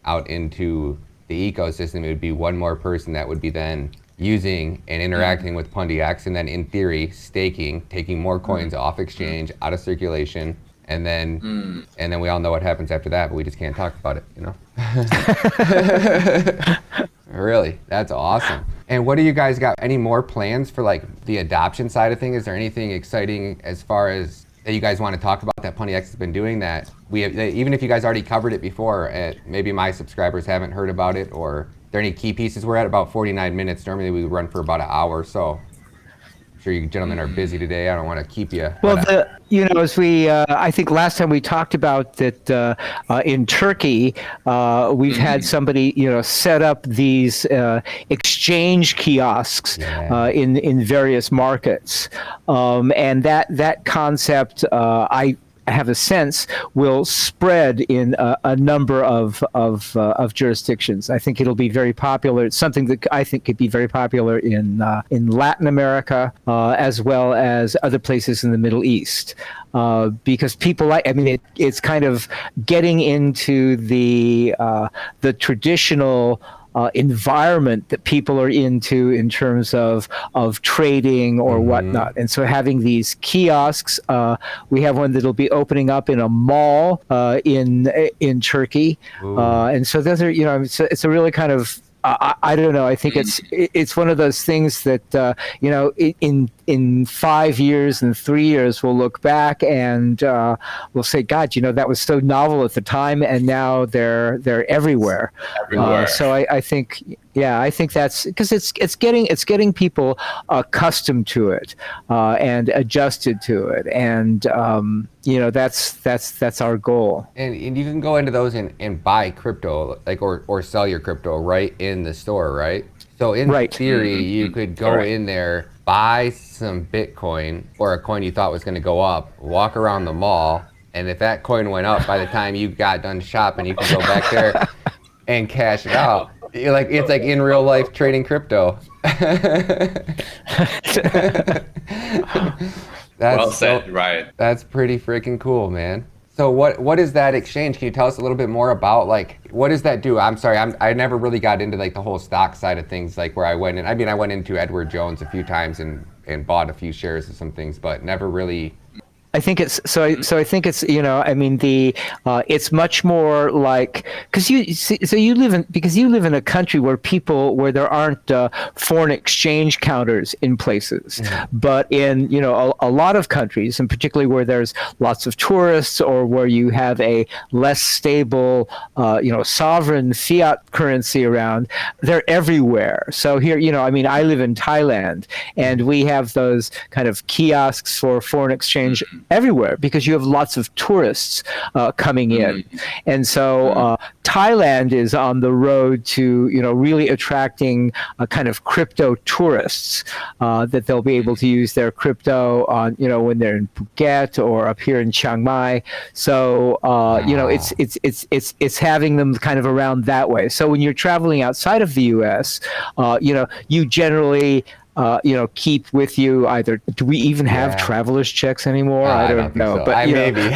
[SPEAKER 1] out into the ecosystem, it would be one more person that would be then using and interacting with pundix, and then in theory staking, taking more coins off exchange, out of circulation. And then we all know what happens after that, but we just can't talk about it, Really, that's awesome. And what do you guys got? Any more plans for like the adoption side of things? Is there anything exciting as far as that you guys want to talk about that pundix has been doing that even if you guys already covered it before, maybe my subscribers haven't heard about it, or are there any key pieces? We're at about 49 minutes. Normally we run for about an hour, so I'm sure you gentlemen are busy today. I don't want to keep you.
[SPEAKER 2] Well, as we, I think last time we talked about that in Turkey, we've had somebody, set up these exchange kiosks in various markets, and that concept, I have a sense, will spread in a number of jurisdictions. I think it'll be very popular. It's something that I think could be very popular in Latin America, as well as other places in the Middle East, because people it's kind of getting into the traditional environment that people are into in terms of trading or whatnot. And so having these kiosks, we have one that'll be opening up in a mall in Turkey. And so those are, it's a really kind of, I don't know. I think it's one of those things that in 5 years and 3 years we'll look back and we'll say, God, that was so novel at the time, and now they're everywhere. So I think Yeah, I think that's because it's getting people accustomed to it and adjusted to it, and that's our goal.
[SPEAKER 1] And you can go into those and buy crypto, like or sell your crypto right in the store, right? So in
[SPEAKER 2] Right.
[SPEAKER 1] theory, you could go in there, buy some Bitcoin or a coin you thought was going to go up, walk around the mall, and if that coin went up by the time you got done shopping, you could go back there and cash it out. It's like in real life trading crypto.
[SPEAKER 3] Well said, right.
[SPEAKER 1] That's pretty freaking cool, man. So what is that exchange? Can you tell us a little bit more about like what does that do? I'm sorry, I never really got into like the whole stock side of things, like where I went in. I mean, I went into Edward Jones a few times and bought a few shares of some things, but never really.
[SPEAKER 2] I think it's so. I think it's I mean it's much more like because you live in a country where there aren't foreign exchange counters in places, but in a lot of countries, and particularly where there's lots of tourists or where you have a less stable sovereign fiat currency around, they're everywhere. So here I mean I live in Thailand and we have those kind of kiosks for foreign exchange everywhere because you have lots of tourists coming in, and so Thailand is on the road to really attracting a kind of crypto tourists that they'll be able to use their crypto on when they're in Phuket or up here in Chiang Mai. So it's having them kind of around that way. So when you're traveling outside of the U.S., you generally keep with you either. Do we even have traveler's checks anymore? I don't know,
[SPEAKER 1] so.
[SPEAKER 2] but
[SPEAKER 1] maybe.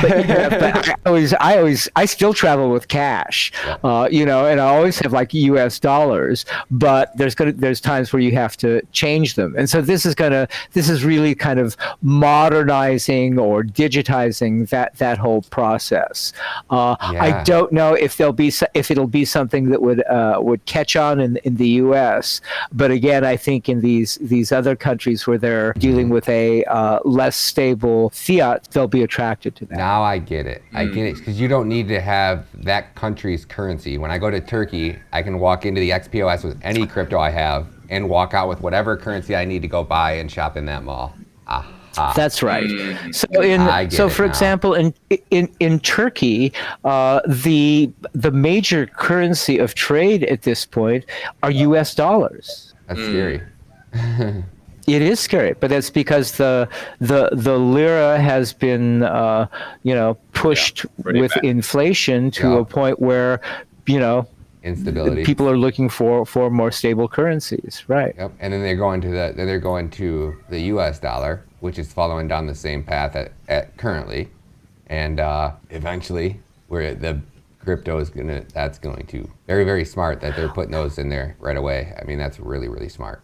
[SPEAKER 2] but I still travel with cash, and I always have like U.S. dollars. But there's times where you have to change them, and so this is really kind of modernizing or digitizing that whole process. I don't know if it'll be something that would catch on in the U.S. But again, I think in these other countries where they're dealing with a less stable fiat, they'll be attracted to that.
[SPEAKER 1] Now I get it. I get it because you don't need to have that country's currency. When I go to Turkey, I can walk into the XPOS with any crypto I have and walk out with whatever currency I need to go buy and shop in that mall.
[SPEAKER 2] That's right. So for example, in Turkey, the major currency of trade at this point are U.S. dollars.
[SPEAKER 1] That's scary.
[SPEAKER 2] It is scary, but that's because the lira has been pushed with inflation to a point where
[SPEAKER 1] instability.
[SPEAKER 2] People are looking for more stable currencies, right?
[SPEAKER 1] Yep. And then they're going to the U.S. dollar, which is following down the same path at currently, and eventually where the crypto is that's going to very, very smart that they're putting those in there right away. I mean, that's really, really smart.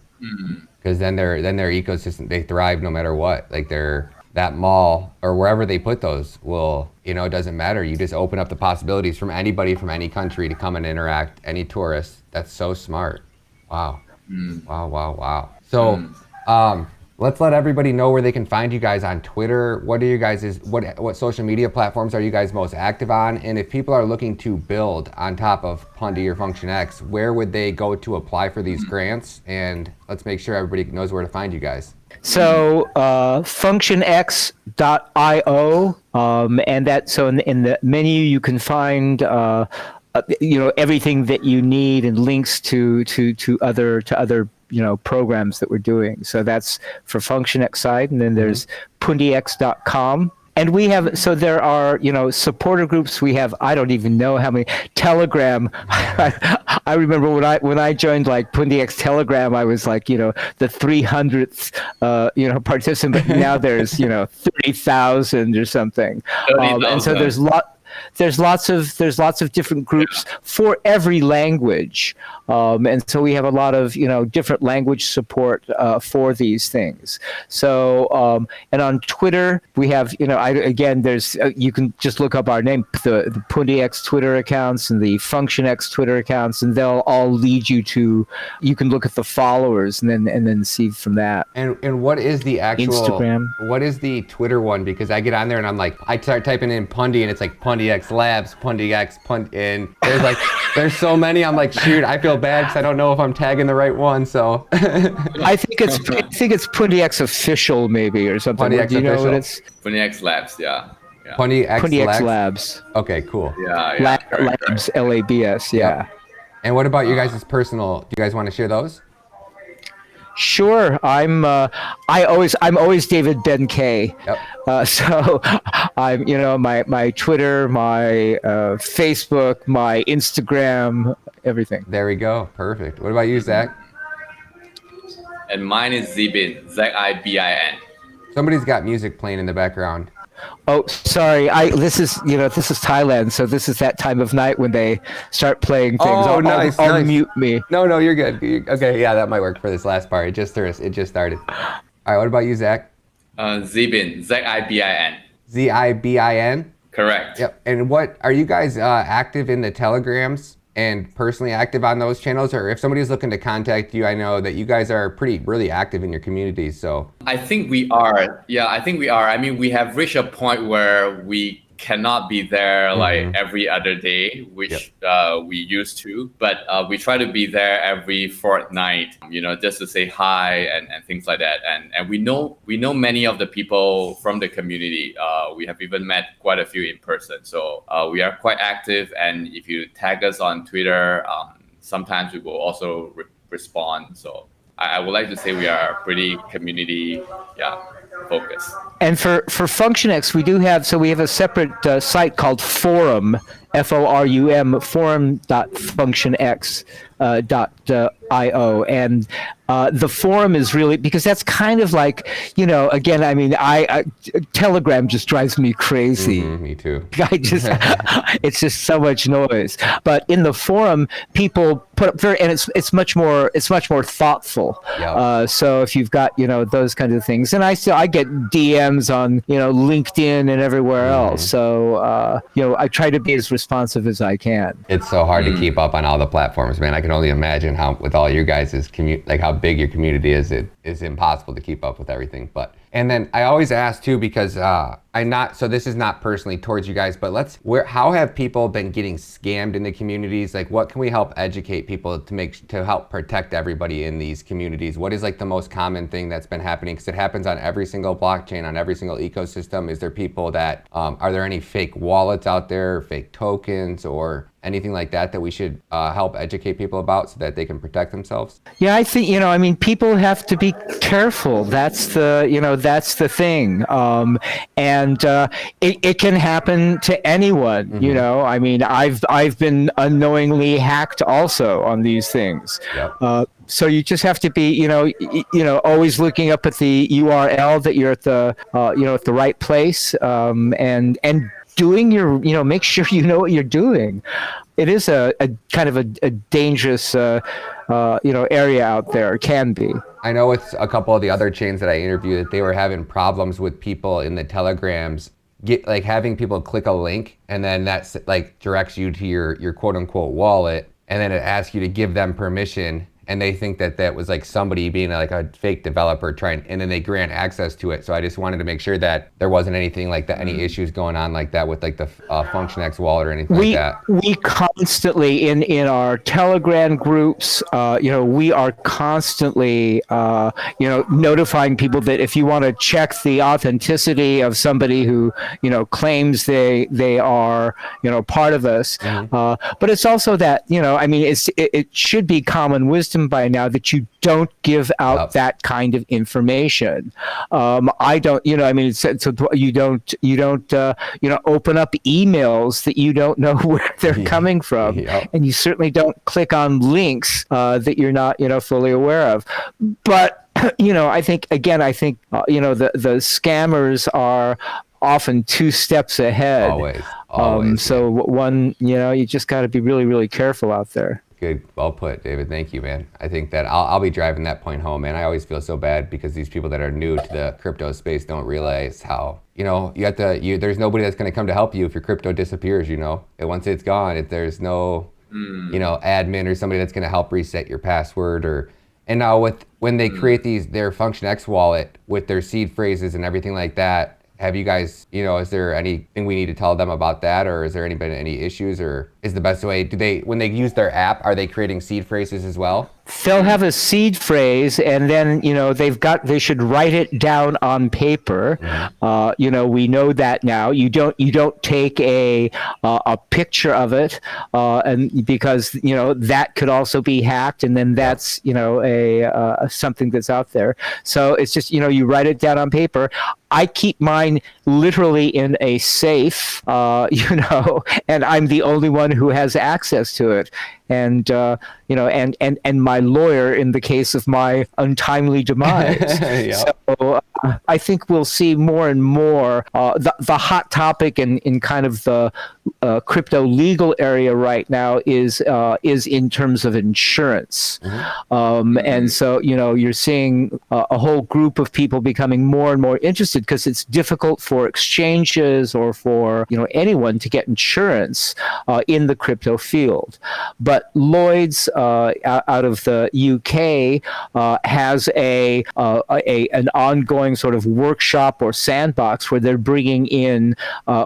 [SPEAKER 1] Because then their ecosystem, they thrive no matter what. Like that mall or wherever they put those will, it doesn't matter. You just open up the possibilities from anybody from any country to come and interact, any tourist. That's so smart. Wow. Wow. So let's let everybody know where they can find you guys on Twitter. What are you guys' what social media platforms are you guys most active on? And if people are looking to build on top of Pundy or functionx, where would they go to apply for these grants? And let's make sure everybody knows where to find you guys.
[SPEAKER 2] So functionx.io, and in the menu you can find everything that you need and links to other programs that we're doing. So that's for functionx side, and then there's pundix.com. And we have, so there are, supporter groups. We have, I don't even know how many. Telegram. I remember when I joined like Pundix Telegram, I was like, the 300th, participant. Now there's, 30,000 or something. And so there's lots of different groups for every language, and so we have a lot of different language support for these things. So and on Twitter we have there's you can just look up our name, the pundix Twitter accounts and the functionx Twitter accounts, and they'll all lead you to. You can look at the followers and then see from that.
[SPEAKER 1] And what is the actual
[SPEAKER 2] Instagram?
[SPEAKER 1] What is the Twitter one? Because I get on there and I'm like, I start typing in Pundy and it's like Pundy pundix labs, pundix, and there's so many. I'm like, shoot, I feel bad because I don't know if I'm tagging the right one. So
[SPEAKER 2] I think it's pundix official maybe or something.
[SPEAKER 1] Pundix
[SPEAKER 2] Do you know
[SPEAKER 1] official.
[SPEAKER 2] what it's?
[SPEAKER 3] FuniX Labs, yeah.
[SPEAKER 1] pundix
[SPEAKER 2] Labs.
[SPEAKER 1] Okay, cool.
[SPEAKER 3] Yeah.
[SPEAKER 2] Labs, LABS, yeah.
[SPEAKER 1] Yep. And what about you guys' personal? Do you guys want to share those?
[SPEAKER 2] Sure, I'm always David Ben K.
[SPEAKER 1] Yep.
[SPEAKER 2] So I'm my Twitter, my Facebook, my Instagram, everything.
[SPEAKER 1] There we go. Perfect. What about you, Zach?
[SPEAKER 3] And mine is Zibin, Zibin.
[SPEAKER 1] Somebody's got music playing in the background.
[SPEAKER 2] Oh, sorry. This is Thailand, so this is that time of night when they start playing things.
[SPEAKER 1] Oh, nice.
[SPEAKER 2] I'll mute me.
[SPEAKER 1] No, you're good. Okay, yeah, that might work for this last part. It just started. All right, what about you, Zach?
[SPEAKER 3] Zibin, Zibin.
[SPEAKER 1] Zibin?
[SPEAKER 3] Correct.
[SPEAKER 1] Yep. And what are you guys active in the Telegrams and personally active on those channels? Or if somebody's looking to contact you, I know that you guys are really active in your communities. So
[SPEAKER 3] I think we are. Yeah, I think we are. I mean, we have reached a point where we cannot be there like every other day, which we used to, but we try to be there every fortnight, just to say hi and things like that. And we know many of the people from the community. We have even met quite a few in person. So we are quite active. And if you tag us on Twitter, sometimes we will also respond. So I would like to say we are pretty community, focused.
[SPEAKER 2] And for functionx, we have a separate site called Forum, FORUM, forum.functionx.io. And the forum is really, because that's kind of like, again, I mean, Telegram just drives me crazy.
[SPEAKER 1] Me too.
[SPEAKER 2] It's just so much noise. But in the forum, people put up and it's much more thoughtful.
[SPEAKER 1] Yep.
[SPEAKER 2] So if you've got, those kinds of things, and I get DMs on, LinkedIn and everywhere else. So, I try to be as responsive as I can.
[SPEAKER 1] It's so hard to keep up on all the platforms, man. I can only imagine how, with all you guys' how big your community is, it is impossible to keep up with everything. And then I always ask too, because so this is not personally towards you guys, but how have people been getting scammed in the communities? Like, what can we help educate people to help protect everybody in these communities? What is like the most common thing that's been happening? Because it happens on every single blockchain, on every single ecosystem. Is there people that, are there any fake wallets out there, fake tokens, or anything like that we should help educate people about so that they can protect themselves?
[SPEAKER 2] Yeah, I think, people have to be careful. That's the thing. And it can happen to anyone, I mean, I've been unknowingly hacked also on these things.
[SPEAKER 1] Yep.
[SPEAKER 2] So you just have to be, always looking up at the URL that you're at the right place, and doing your, make sure you know what you're doing. It is a kind of a dangerous, area out there. It can be.
[SPEAKER 1] I know with a couple of the other chains that I interviewed that they were having problems with people in the Telegrams having people click a link, and then that's directs you to your quote unquote wallet, and then it asks you to give them permission. And they think that was somebody being a fake developer and then they grant access to it. So I just wanted to make sure that there wasn't anything like that, any issues going on like that with the functionx wallet or anything like that.
[SPEAKER 2] We constantly in our Telegram groups, we are constantly, notifying people that if you want to check the authenticity of somebody who, claims they are, part of us. But it's also that, it should be common wisdom by now that you don't give out that kind of information. I don't, so you don't, open up emails that you don't know where they're coming from, and you certainly don't click on links that you're not, fully aware of. But I think the scammers are often 2 steps ahead.
[SPEAKER 1] Always.
[SPEAKER 2] So one, you just got to be really, really careful out there.
[SPEAKER 1] Good. Well put, David. Thank you, man. I think that I'll be driving that point home, man. I always feel so bad because these people that are new to the crypto space don't realize how, there's nobody that's going to come to help you if your crypto disappears, And once it's gone, there's no, admin or somebody that's going to help reset your password and now when they create their functionx wallet with their seed phrases and everything like that, Have you guys, is there anything we need to tell them about that, or is there been any issues, or is the best way, when they use their app, are they creating seed phrases as well?
[SPEAKER 2] They'll have a seed phrase, and then they should write it down on paper. We know that now. You don't take a picture of it, and because that could also be hacked, and then that's something that's out there. So it's just you write it down on paper. I keep mine literally in a safe, and I'm the only one who has access to it. And and my lawyer in the case of my untimely demise.
[SPEAKER 1] Yep.
[SPEAKER 2] So I think we'll see more and more. The hot topic in kind of the crypto legal area right now is in terms of insurance, and so you're seeing a whole group of people becoming more and more interested because it's difficult for exchanges or for anyone to get insurance in the crypto field, but Lloyd's out of the UK has an ongoing sort of workshop or sandbox where they're bringing in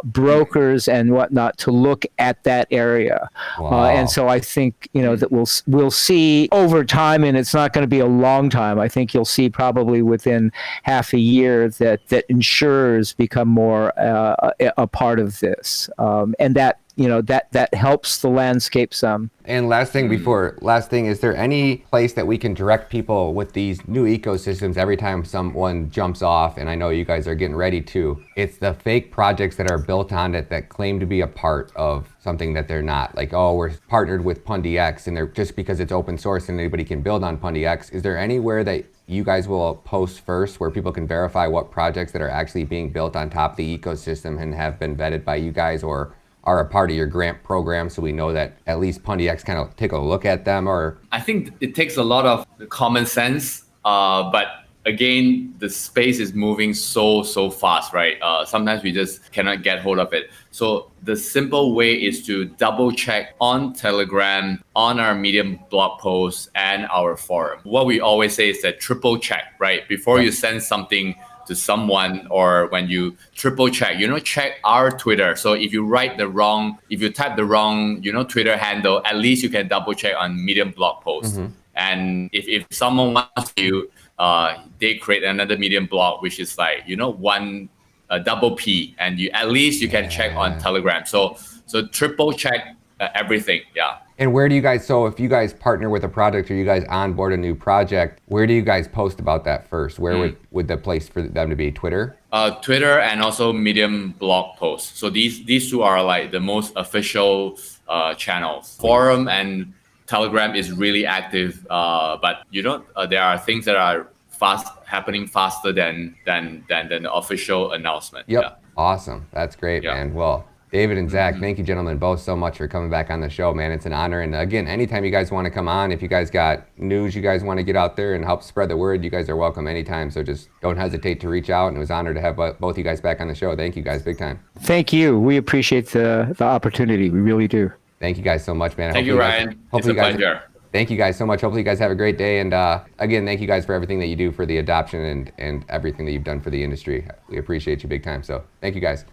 [SPEAKER 2] brokers and whatnot to look at that area.
[SPEAKER 1] Wow.
[SPEAKER 2] And so I think that we'll see over time, and it's not going to be a long time. I think you'll see probably within half a year that insurers become more a part of this, and that that helps the landscape some.
[SPEAKER 1] And last thing, is there any place that we can direct people with these new ecosystems every time someone jumps off? And I know you guys are getting ready to. It's the fake projects that are built on it that claim to be a part of something that they're not. Like, oh, we're partnered with pundix, and they're just because it's open source and anybody can build on pundix. Is there anywhere that you guys will post first where people can verify what projects that are actually being built on top of the ecosystem and have been vetted by you guys, or are a part of your grant program, so we know that at least pundix kind of take a look at them? Or
[SPEAKER 3] I think it takes a lot of common sense, but again, the space is moving so fast, right? Sometimes we just cannot get hold of it. So the simple way is to double check on Telegram, on our Medium blog posts, and our forum. What we always say is that triple check, right? Before you send something to someone, or when you triple check, check our Twitter. So if you type the wrong, Twitter handle, at least you can double check on Medium blog post. And if someone wants to, they create another Medium blog, which is like, one double P, and at least you can check on Telegram. So triple check everything. Yeah.
[SPEAKER 1] And where do you guys, so if you guys partner with a project or you guys onboard a new project, where do you guys post about that first? Where would the place for them to be? Twitter?
[SPEAKER 3] Twitter and also Medium blog posts. So these two are like the most official channels. Forum and Telegram is really active, but there are things that are happening faster than the official announcement.
[SPEAKER 1] Yep.
[SPEAKER 3] Yeah.
[SPEAKER 1] Awesome. That's great, man. Well, David and Zach, thank you gentlemen both so much for coming back on the show, man. It's an honor. And again, anytime you guys want to come on, if you guys got news you guys want to get out there and help spread the word, you guys are welcome anytime. So just don't hesitate to reach out. And it was an honor to have both you guys back on the show. Thank you guys, big time.
[SPEAKER 2] Thank you. We appreciate the opportunity. We really do.
[SPEAKER 1] Thank you guys so much, man.
[SPEAKER 3] Thank you, Ryan. It's a pleasure.
[SPEAKER 1] Thank you guys so much. Hopefully you guys have a great day. And again, thank you guys for everything that you do for the adoption and everything that you've done for the industry. We appreciate you big time. So thank you guys.